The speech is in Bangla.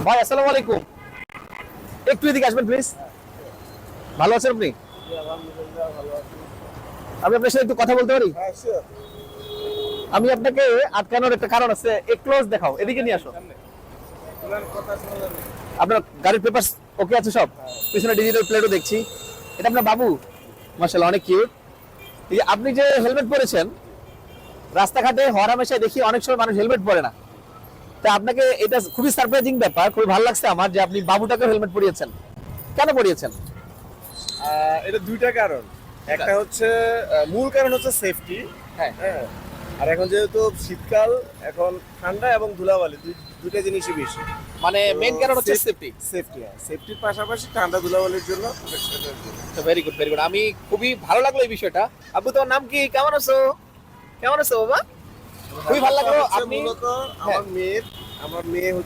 ভাই আসসালামু আলাইকুম, একটু এদিকে আসবেন প্লিজ। ভালো আছেন আপনি? আমি আপনার সাথে একটু কথা বলতে পারি? আমি আপনাকে আটকানোর একটা কারণ আছে, এক ক্লোজ দেখাও, এদিকে নিয়ে আসো। আপনার গাড়ির পেপারস ওকে আছে সব? পিছনে ডিজিটাল প্লেটও দেখছি। এটা আপনার বাবু? মাশাআল্লাহ, অনেক কিউট। এই যে আপনি যে হেলমেট পরেছেন, রাস্তাঘাটে হরহামেশা দেখি অনেক সময় মানুষ হেলমেট পরে না। তা আপনাকে এটা খুবই সারপ্রাইজিং ব্যাপার, খুবই ভালো লাগছে আমার যে আপনি বাবুটাকে হেলমেট পরিয়েছেন। কেন পরিয়েছেন? এটা দুইটা কারণ। একটা হচ্ছে মূল কারণ হচ্ছে সেফটি। হ্যাঁ। হ্যাঁ, আর এখন যেহেতু শীতকাল, এখন ঠান্ডা এবং ধুলাবালি দুইটা জিনিসই বেশি। মানে মেইন কারণ হচ্ছে সেফটি। সেফটি, সেফটির পাশাপাশি ঠান্ডা ধুলাবালির জন্য প্রোটেকশনের জন্য। Very good, very good. আমি খুবই ভালো লাগলো এই বিষয়টা। আব্বু, তোমার নাম কি? কেমন আছো? কেমন আছো বাবা? খুবই ভালো লাগলো। হচ্ছে আপনি মূলত আমার মেয়ে হচ্ছে